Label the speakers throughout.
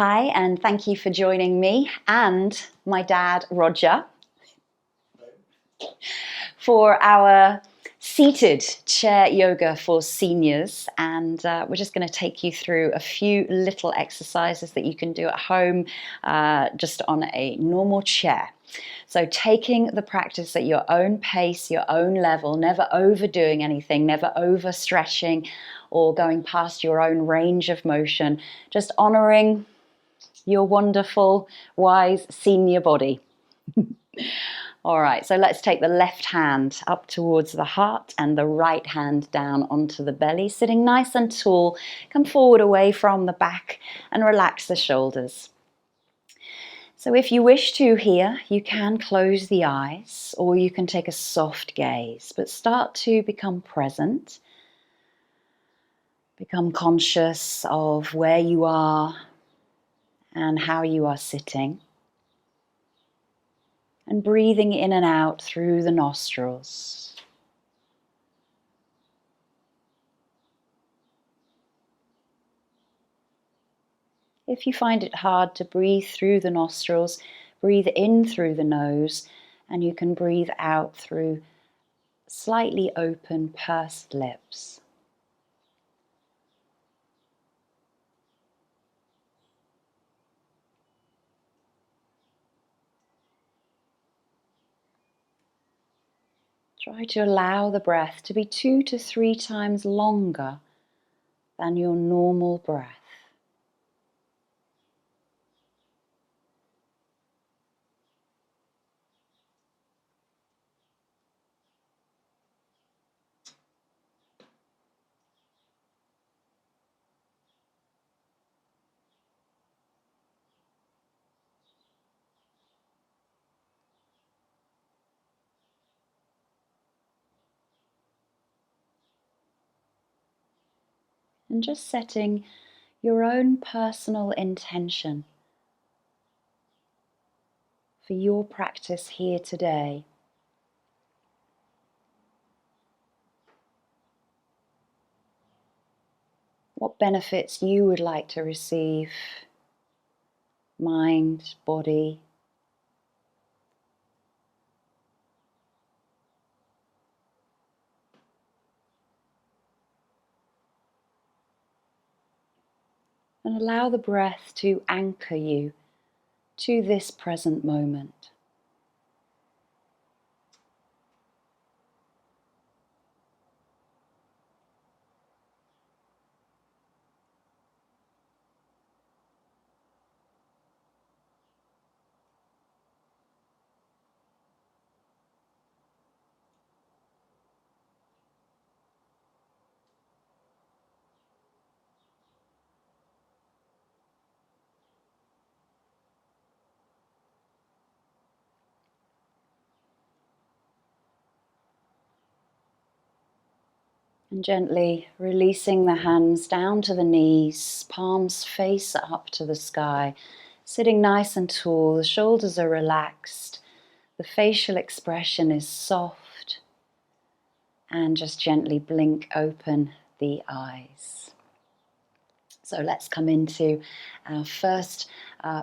Speaker 1: Hi, and thank you for joining me and my dad, Roger, for our seated chair yoga for seniors. And we're just going to take you through a few little exercises that you can do at home just on a normal chair. So taking the practice at your own pace, your own level, never overdoing anything, never overstretching or going past your own range of motion, just honoring your wonderful, wise senior body. All right, so let's take the left hand up towards the heart and the right hand down onto the belly, sitting nice and tall. Come forward away from the back and relax the shoulders. So if you wish to here, you can close the eyes or you can take a soft gaze, but start to become present. Become conscious of where you are and how you are sitting. And breathing in and out through the nostrils. If you find it hard to breathe through the nostrils, breathe in through the nose, and you can breathe out through slightly open, pursed lips. Try to allow the breath to be 2 to 3 times longer than your normal breath. And just setting your own personal intention for your practice here today. What benefits you would like to receive, mind, body. And allow the breath to anchor you to this present moment. And gently releasing the hands down to the knees, palms face up to the sky, sitting nice and tall, the shoulders are relaxed, the facial expression is soft, and just gently blink open the eyes. So let's come into our first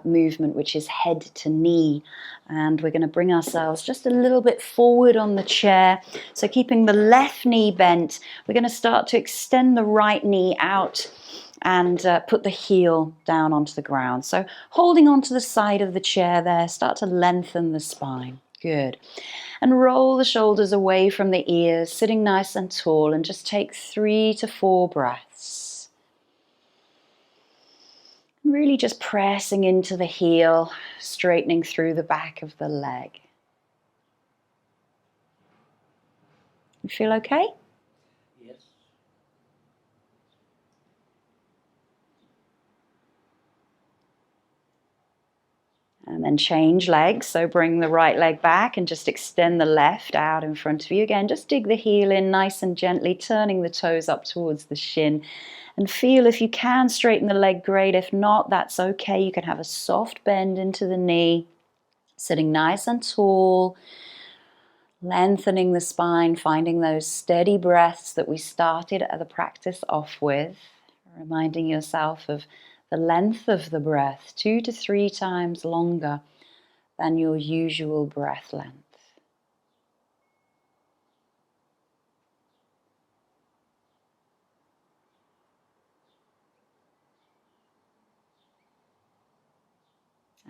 Speaker 1: movement, which is head to knee. And we're going to bring ourselves just a little bit forward on the chair. So keeping the left knee bent, we're going to start to extend the right knee out and put the heel down onto the ground. So holding onto the side of the chair there, start to lengthen the spine. Good. And roll the shoulders away from the ears, sitting nice and tall, and just take 3 to 4 breaths. Really just pressing into the heel, straightening through the back of the leg. You feel okay?
Speaker 2: Yes.
Speaker 1: And then change legs. So bring the right leg back and just extend the left out in front of you. Again, just dig the heel in nice and gently, turning the toes up towards the shin. And feel if you can straighten the leg, great. If not, that's okay. You can have a soft bend into the knee, sitting nice and tall, lengthening the spine, finding those steady breaths that we started the practice off with, reminding yourself of the length of the breath 2 to 3 times longer than your usual breath length.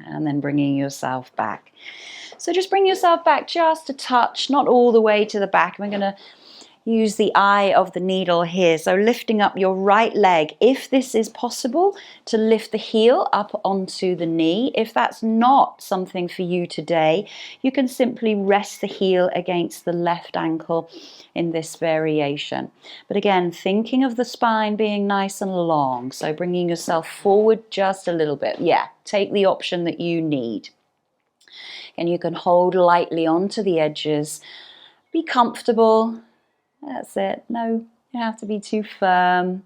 Speaker 1: And then bringing yourself back. So just bring yourself back just a touch, not all the way to the back. We're going to use the eye of the needle here. So lifting up your right leg, if this is possible, to lift the heel up onto the knee. If that's not something for you today, you can simply rest the heel against the left ankle in this variation. But again, thinking of the spine being nice and long, so bringing yourself forward just a little bit. Yeah, take the option that you need. And you can hold lightly onto the edges. Be comfortable. That's it. No, you don't have to be too firm.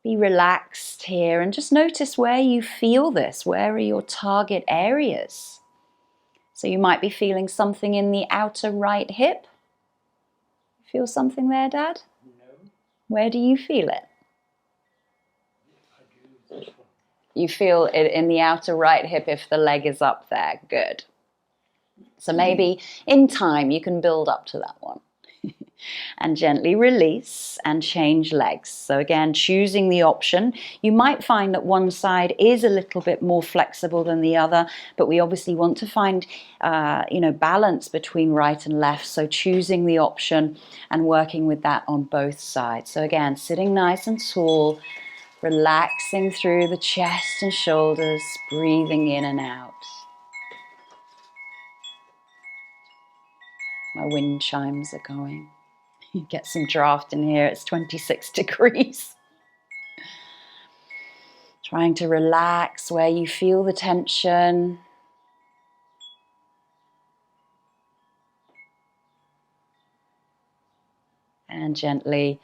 Speaker 1: Be relaxed here and just notice where you feel this. Where are your target areas? So you might be feeling something in the outer right hip. Feel something there, Dad?
Speaker 2: No.
Speaker 1: Where do you feel it?
Speaker 2: I do this one.
Speaker 1: You feel it in the outer right hip if the leg is up there. Good. So maybe in time you can build up to that one. And gently release and change legs. So again, choosing the option. You might find that one side is a little bit more flexible than the other, but we obviously want to find balance between right and left. So choosing the option and working with that on both sides. So again, sitting nice and tall, relaxing through the chest and shoulders, breathing in and out. My wind chimes are going. Get some draft in here. It's 26 degrees. Trying to relax where you feel the tension. And gently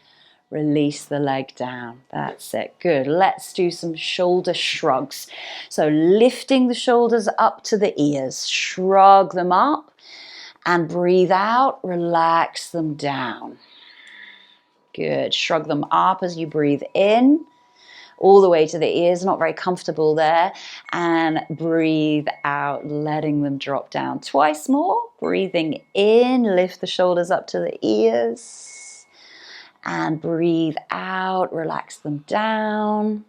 Speaker 1: release the leg down. That's it. Good. Let's do some shoulder shrugs. So lifting the shoulders up to the ears. Shrug them up and breathe out. Relax them down. Good. Shrug them up as you breathe in. All the way to the ears, not very comfortable there. And breathe out, letting them drop down. Twice more. Breathing in, lift the shoulders up to the ears. And breathe out, relax them down.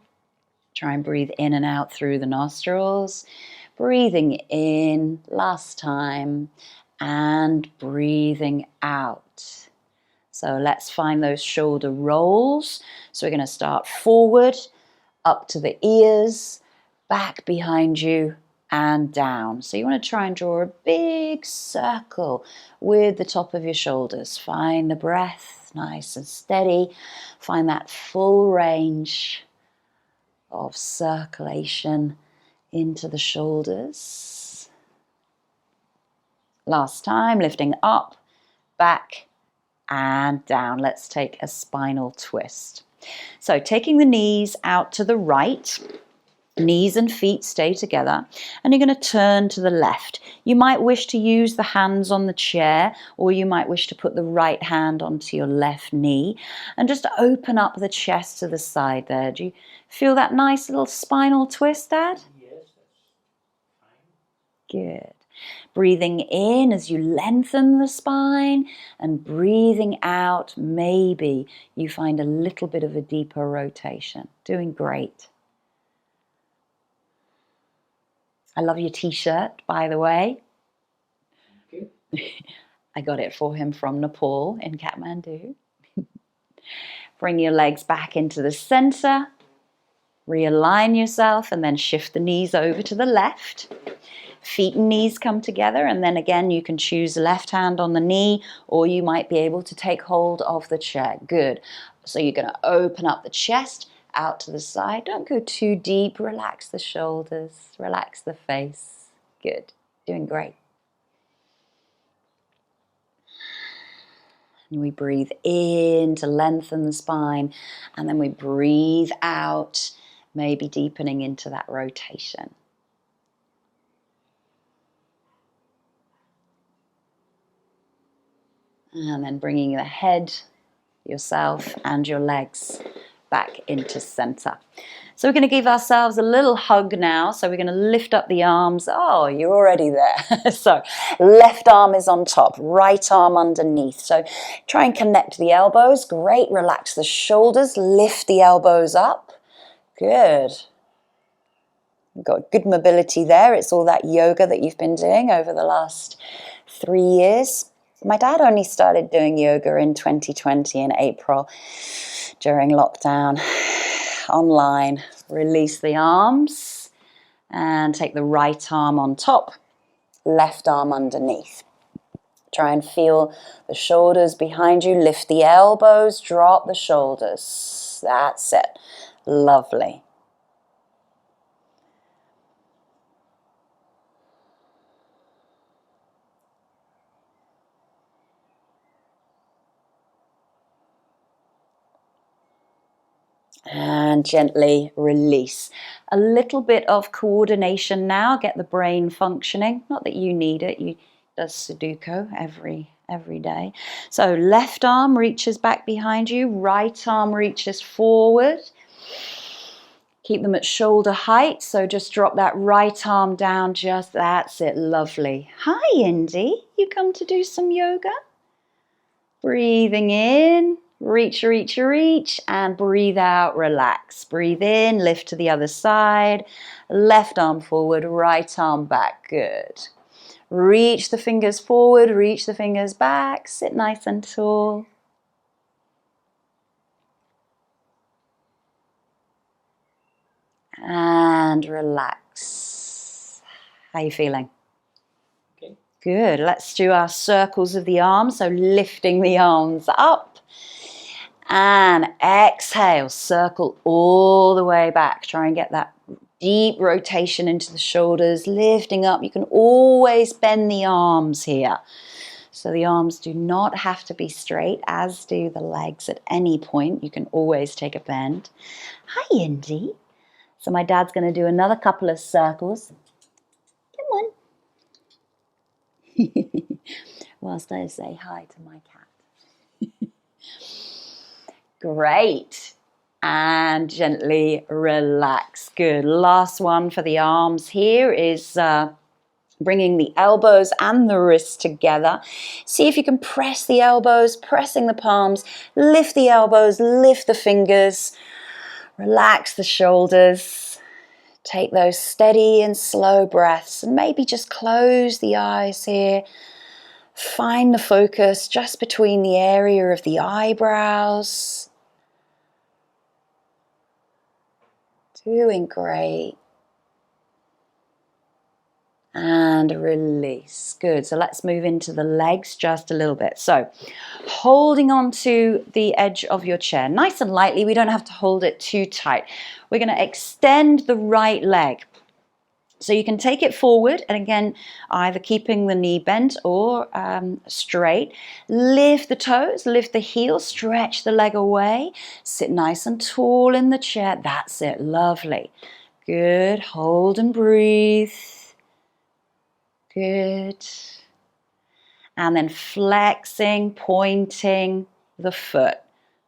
Speaker 1: Try and breathe in and out through the nostrils. Breathing in, last time. And breathing out. So let's find those shoulder rolls. So we're going to start forward, up to the ears, back behind you, and down. So you want to try and draw a big circle with the top of your shoulders. Find the breath, nice and steady. Find that full range of circulation into the shoulders. Last time, lifting up, back, and down. Let's take a spinal twist. So taking the knees out to the right, knees and feet stay together, and you're going to turn to the left. You might wish to use the hands on the chair, or you might wish to put the right hand onto your left knee and just open up the chest to the side there. Do you feel that nice little spinal twist, Dad?
Speaker 2: Yes, that's fine.
Speaker 1: Good. Breathing in as you lengthen the spine and breathing out, maybe you find a little bit of a deeper rotation. Doing great. I love your t-shirt, by the way.
Speaker 2: Okay.
Speaker 1: I got it for him from Nepal in Kathmandu. Bring your legs back into the center. Realign yourself and then shift the knees over to the left. Feet and knees come together, and then again you can choose left hand on the knee, or you might be able to take hold of the chair. Good. So you're going to open up the chest out to the side. Don't go too deep. Relax the shoulders, relax the face. Good. Doing great. And we breathe in to lengthen the spine, and then we breathe out, maybe deepening into that rotation. And then bringing the head, yourself, and your legs back into center. So we're going to give ourselves a little hug now. So we're going to lift up the arms. Oh, you're already there. So left arm is on top, right arm underneath. So try and connect the elbows. Great. Relax the shoulders. Lift the elbows up. Good. You've got good mobility there. It's all that yoga that you've been doing over the last 3 years. My dad only started doing yoga in 2020 in April during lockdown. Online, release the arms and take the right arm on top, left arm underneath. Try and feel the shoulders behind you. Lift the elbows, drop the shoulders. That's it. Lovely. And gently release. A little bit of coordination now, get the brain functioning. Not that you need it, you does sudoku every day. So left arm reaches back behind you, right arm reaches forward. Keep them at shoulder height, so just drop that right arm down, just that's it, lovely. Hi Indy, you come to do some yoga? Breathing in. Reach, reach, reach, and breathe out, relax. Breathe in, lift to the other side. Left arm forward, right arm back. Good. Reach the fingers forward, reach the fingers back. Sit nice and tall. And relax. How are you feeling?
Speaker 2: Okay.
Speaker 1: Good. Let's do our circles of the arms. So lifting the arms up. And exhale, circle all the way back. Try and get that deep rotation into the shoulders, lifting up. You can always bend the arms here. So the arms do not have to be straight, as do the legs at any point. You can always take a bend. Hi, Indy. So my dad's going to do another couple of circles. Come on. Whilst I say hi to my cat. Great. And gently relax. Good. Last one for the arms here is bringing the elbows and the wrists together. See if you can press the elbows, pressing the palms. Lift the elbows, lift the fingers. Relax the shoulders. Take those steady and slow breaths and maybe just close the eyes here. Find the focus just between the area of the eyebrows. Doing great. And release. Good. So let's move into the legs just a little bit. So holding on to the edge of your chair, nice and lightly. We don't have to hold it too tight. We're going to extend the right leg. So you can take it forward, and again, either keeping the knee bent or straight. Lift the toes, lift the heels, stretch the leg away. Sit nice and tall in the chair. That's it. Lovely. Good. Hold and breathe. Good. And then flexing, pointing the foot.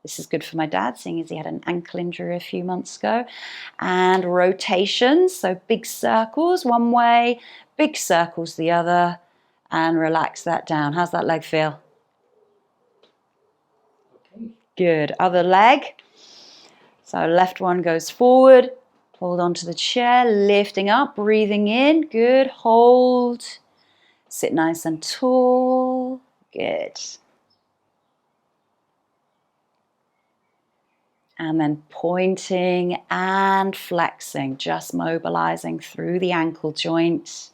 Speaker 1: This is good for my dad, seeing as he had an ankle injury a few months ago. And rotations, so big circles one way, big circles the other, and relax that down. How's that leg feel?
Speaker 2: Okay.
Speaker 1: Good. Other leg. So left one goes forward. Hold on to the chair, lifting up, breathing in. Good. Hold. Sit nice and tall. Good. And then pointing and flexing, just mobilizing through the ankle joint.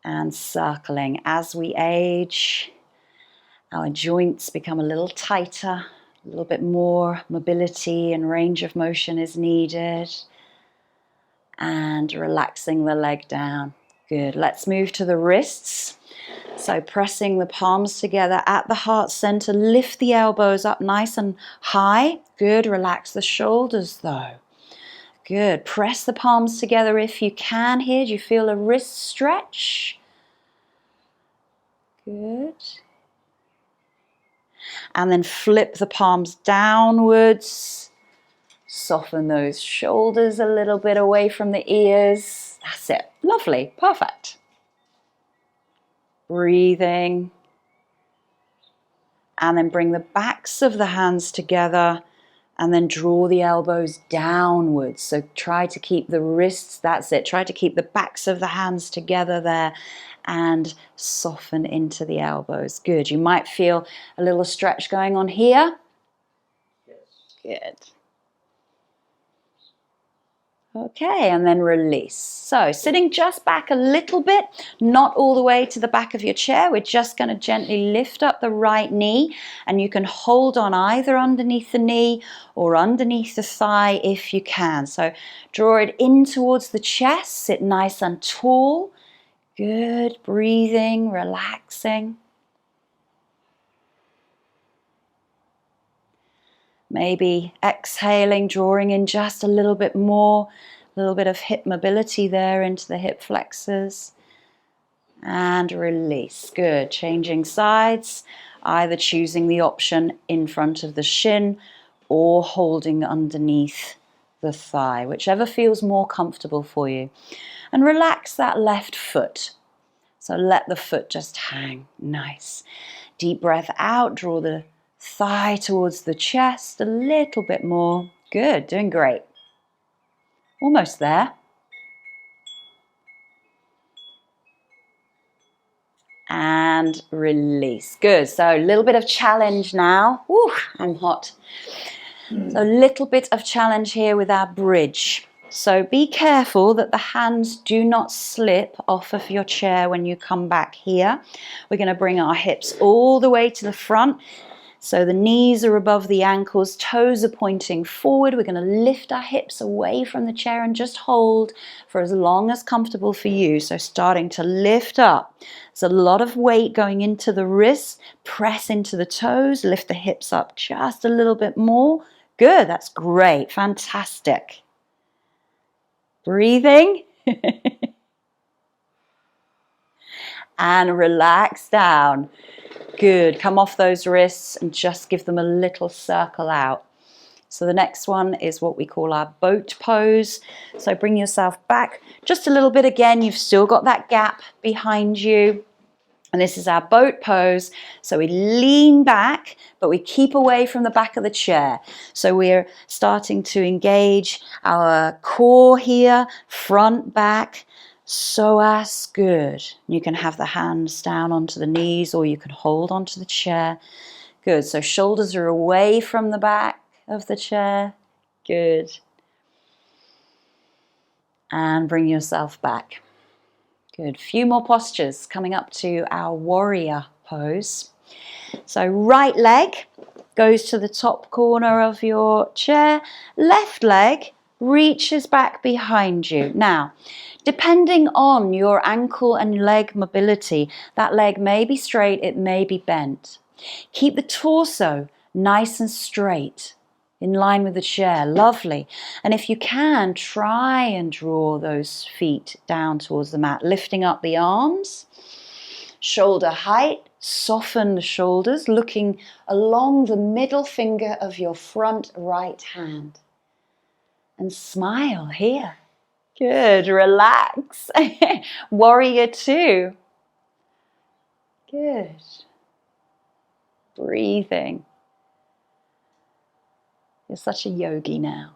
Speaker 1: And circling. As we age, our joints become a little tighter, a little bit more mobility and range of motion is needed. And relaxing the leg down. Good. Let's move to the wrists. So pressing the palms together at the heart center, lift the elbows up nice and high. Good. Relax the shoulders though. Good. Press the palms together if you can here. Do you feel a wrist stretch? Good. And then flip the palms downwards. Soften those shoulders a little bit away from the ears. That's it. Lovely. Perfect. Breathing. And then bring the backs of the hands together and then draw the elbows downwards. So try to keep the wrists, that's it. Try to keep the backs of the hands together there and soften into the elbows. Good. You might feel a little stretch going on here.
Speaker 2: Yes.
Speaker 1: Good. Okay, and then release. So sitting just back a little bit, not all the way to the back of your chair. We're just going to gently lift up the right knee, and you can hold on either underneath the knee or underneath the thigh if you can. So draw it in towards the chest, sit nice and tall. Good, breathing, relaxing. Maybe exhaling, drawing in just a little bit more, a little bit of hip mobility there into the hip flexors. And release. Good. Changing sides, either choosing the option in front of the shin or holding underneath the thigh, whichever feels more comfortable for you. And relax that left foot. So let the foot just hang. Nice. Deep breath out, draw the thigh towards the chest a little bit more. Good, doing great. Almost there. And release. Good. So a little bit of challenge now. Woo, I'm hot. So a little bit of challenge here with our bridge. So be careful that the hands do not slip off of your chair when you come back here. We're going to bring our hips all the way to the front. So the knees are above the ankles, toes are pointing forward. We're going to lift our hips away from the chair and just hold for as long as comfortable for you. So starting to lift up. There's a lot of weight going into the wrists. Press into the toes, lift the hips up just a little bit more. Good, that's great, fantastic. Breathing. And relax down. Good. Come off those wrists and just give them a little circle out. So the next one is what we call our boat pose. So bring yourself back just a little bit again. You've still got that gap behind you. And this is our boat pose. So we lean back, but we keep away from the back of the chair. So we're starting to engage our core here, front, back. Psoas, good. You can have the hands down onto the knees or you can hold onto the chair. Good, so shoulders are away from the back of the chair. Good. And bring yourself back. Good, few more postures coming up to our warrior pose. So right leg goes to the top corner of your chair. Left leg reaches back behind you. Now, depending on your ankle and leg mobility, that leg may be straight, it may be bent. Keep the torso nice and straight, in line with the chair. Lovely. And if you can, try and draw those feet down towards the mat, lifting up the arms, shoulder height. Soften the shoulders, looking along the middle finger of your front right hand. And smile here. Good, relax. Warrior two. Good. Breathing. You're such a yogi now.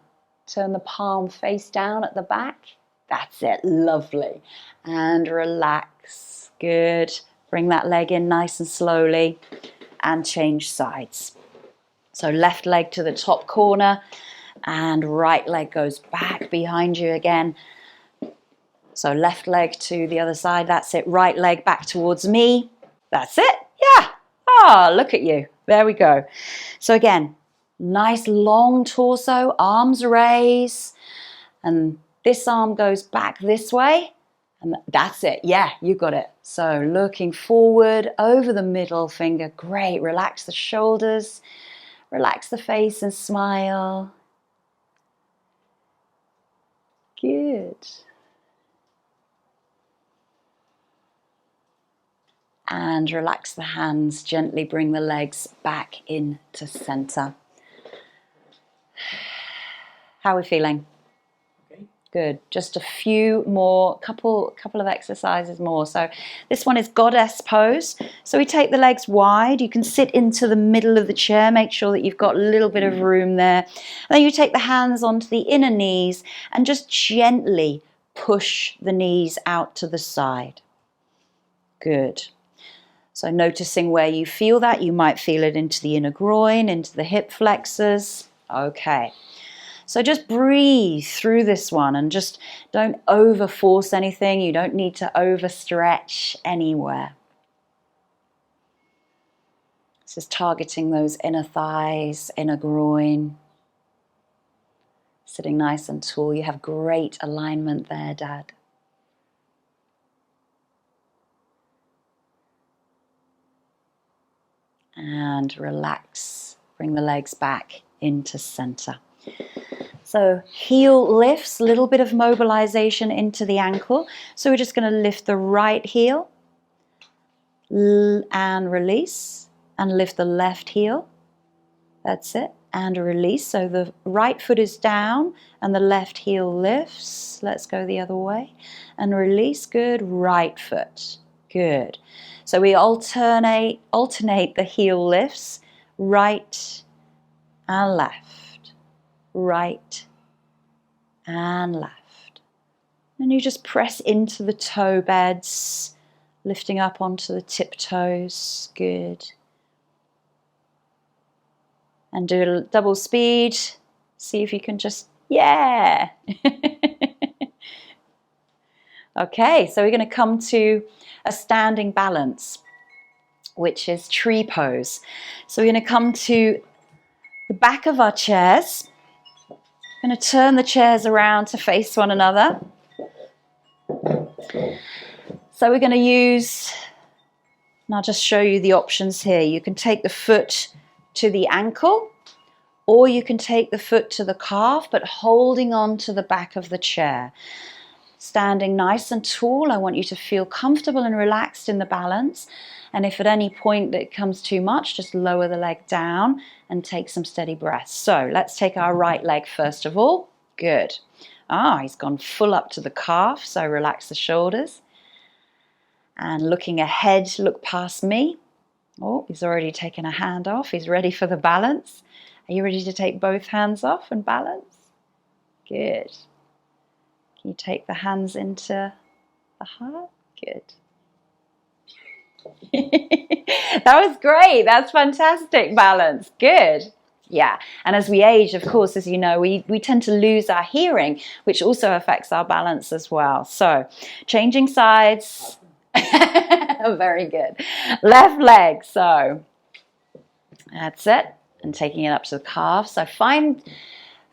Speaker 1: Turn the palm face down at the back. That's it, lovely. And relax. Good. Bring that leg in nice and slowly and change sides. So left leg to the top corner and right leg goes back behind you again. So left leg to the other side, that's it. Right leg back towards me. That's it, yeah. Ah, look at you. There we go. So again, nice long torso, arms raise, and this arm goes back this way. And that's it. Yeah, you got it. So looking forward over the middle finger. Great. Relax the shoulders. Relax the face and smile. Good. And relax the hands, gently bring the legs back into center. How are we feeling?
Speaker 2: Okay.
Speaker 1: Good. Just a few more, couple of exercises more. So this one is goddess pose. So we take the legs wide. You can sit into the middle of the chair. Make sure that you've got a little bit of room there. And then you take the hands onto the inner knees and just gently push the knees out to the side. Good. So noticing where you feel that, you might feel it into the inner groin, into the hip flexors. Okay. So just breathe through this one and just don't over force anything. You don't need to overstretch anywhere. This is targeting those inner thighs, inner groin. Sitting nice and tall. You have great alignment there, Dad. And relax. Bring the legs back into center. So heel lifts, a little bit of mobilization into the ankle. So we're just going to lift the right heel and release, and lift the left heel. That's it. And release. So the right foot is down and the left heel lifts. Let's go the other way. And release. Good. Right foot. Good. So we alternate the heel lifts, right and left, right and left. And you just press into the toe beds, lifting up onto the tiptoes. Good. And do a double speed. See if you can just, yeah. Okay, so we're going to come to a standing balance, which is tree pose. So we're going to come to the back of our chairs. We're going to turn the chairs around to face one another. So we're going to use, and I'll just show you the options here. You can take the foot to the ankle, or you can take the foot to the calf, but holding on to the back of the chair. Standing nice and tall, I want you to feel comfortable and relaxed in the balance. And if at any point it comes too much, just lower the leg down and take some steady breaths. So let's take our right leg first of all. Good. He's gone full up to the calf, so relax the shoulders. And looking ahead, look past me. Oh, he's already taken a hand off. He's ready for the balance. Are you ready to take both hands off and balance? Good. Can you take the hands into the heart? Good. That was great. That's fantastic balance. Good. Yeah. And as we age, of course, as you know, we tend to lose our hearing, which also affects our balance as well. So changing sides. Very good. Left leg. So that's it. And taking it up to the calf. So find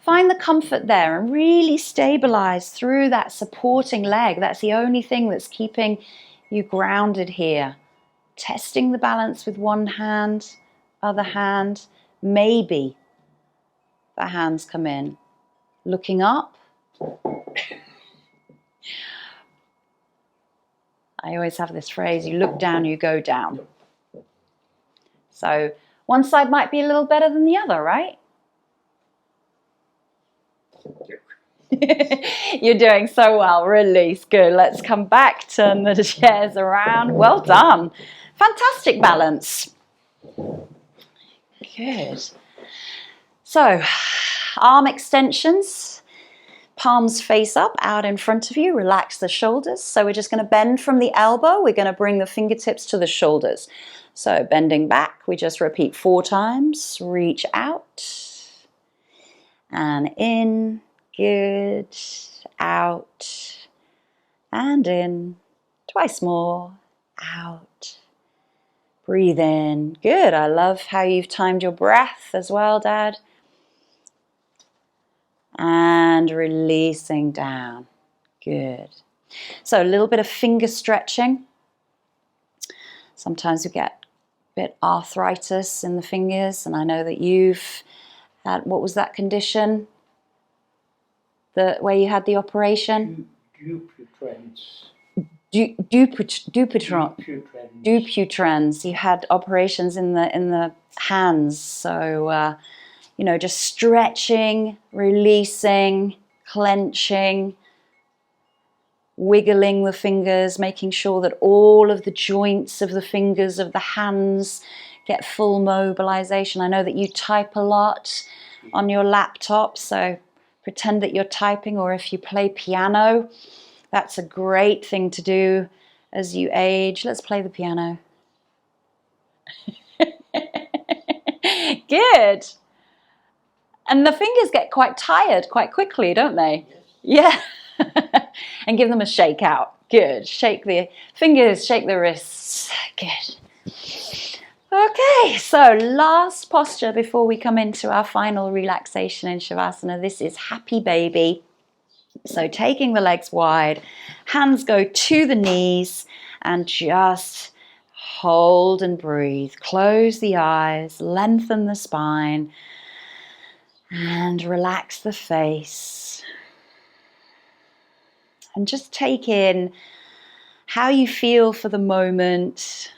Speaker 1: the comfort there and really stabilize through that supporting leg. That's the only thing that's keeping you grounded here. Testing the balance with one hand, other hand. Maybe the hands come in. Looking up. I always have this phrase, you look down, you go down. So one side might be a little better than the other, right? You're doing so well. Release. Good. Let's come back. Turn the chairs around. Well done. Fantastic balance. Good. So, arm extensions. Palms face up, out in front of you. Relax the shoulders. So we're just going to bend from the elbow. We're going to bring the fingertips to the shoulders. So bending back, we just repeat 4 times. Reach out and in. Good. Out and in. Twice more. Out. Breathe in. Good. I love how you've timed your breath as well, Dad. And releasing down. Good. So a little bit of finger stretching. Sometimes we get a bit arthritis in the fingers, and I know that you've had, what was that condition? Where you had the operation?
Speaker 2: Dupuytren's.
Speaker 1: Dupuytren. Dupuytren's. You had operations in the hands, so just stretching, releasing, clenching, wiggling the fingers, making sure that all of the joints of the fingers of the hands get full mobilization. I know that you type a lot on your laptop, so pretend that you're typing, or if you play piano, that's a great thing to do as you age. Let's play the piano. Good. And the fingers get quite tired quite quickly, don't they?
Speaker 2: Yes.
Speaker 1: Yeah. And give them a shake out. Good. Shake the fingers, shake the wrists. Good. Okay, so last posture before we come into our final relaxation in Shavasana. This is Happy Baby. So taking the legs wide, hands go to the knees, and just hold and breathe. Close the eyes, lengthen the spine, and relax the face. And just take in how you feel for the moment,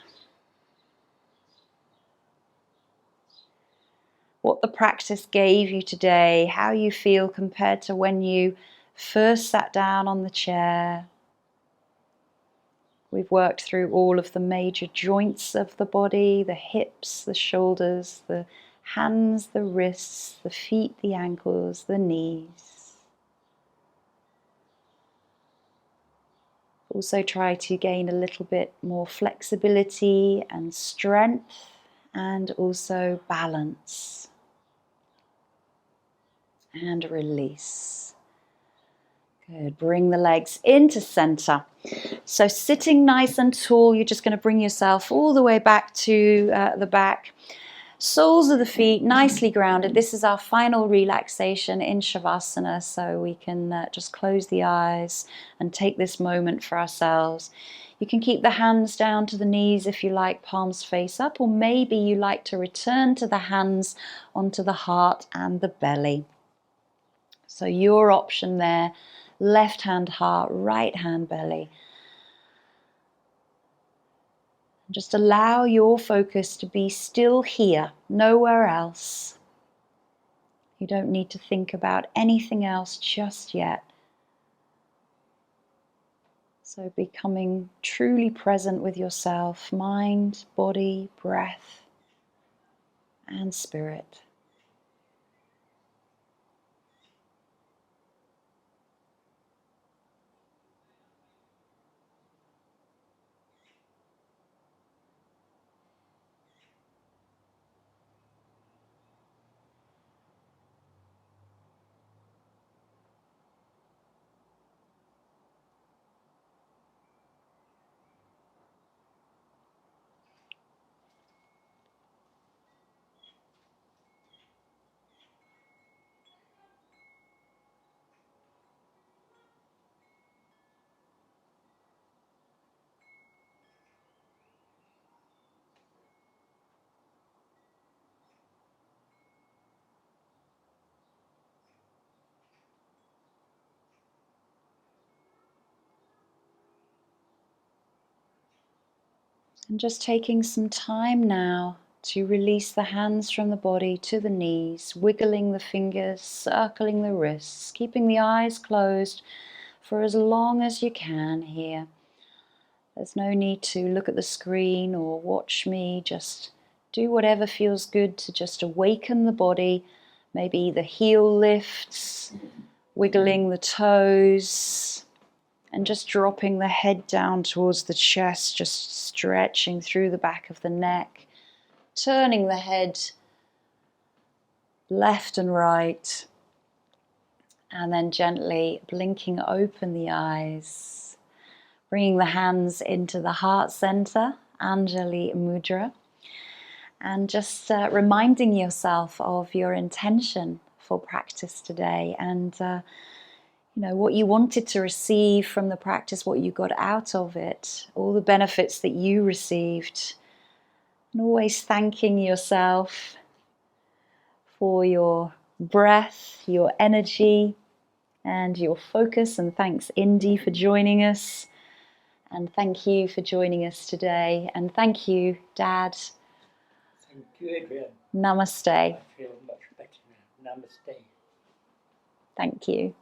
Speaker 1: what the practice gave you today, how you feel compared to when you first sat down on the chair. We've worked through all of the major joints of the body, the hips, the shoulders, the hands, the wrists, the feet, the ankles, the knees. Also try to gain a little bit more flexibility and strength, and also balance. And release. Good. Bring the legs into center. So sitting nice and tall, you're just going to bring yourself all the way back to the back. Soles of the feet nicely grounded. This is our final relaxation in Shavasana, so we can just close the eyes and take this moment for ourselves. You can keep the hands down to the knees if you like, palms face up, or maybe you like to return to the hands onto the heart and the belly. So your option there, left hand heart, right hand belly. Just allow your focus to be still here, nowhere else. You don't need to think about anything else just yet. So becoming truly present with yourself, mind, body, breath, and spirit. And just taking some time now to release the hands from the body to the knees, wiggling the fingers, circling the wrists, keeping the eyes closed for as long as you can here. There's no need to look at the screen or watch me, just do whatever feels good to just awaken the body. Maybe the heel lifts, wiggling the toes, and just dropping the head down towards the chest, just stretching through the back of the neck, turning the head left and right, and then gently blinking open the eyes, bringing the hands into the heart center, Anjali Mudra, and just reminding yourself of your intention for practice today, and what you wanted to receive from the practice, what you got out of it, all the benefits that you received, and always thanking yourself for your breath, your energy, and your focus. And thanks, Indy, for joining us. And thank you for joining us today. And thank you, Dad.
Speaker 2: Thank you, Adrian.
Speaker 1: Namaste.
Speaker 2: I feel much better now. Namaste.
Speaker 1: Thank you.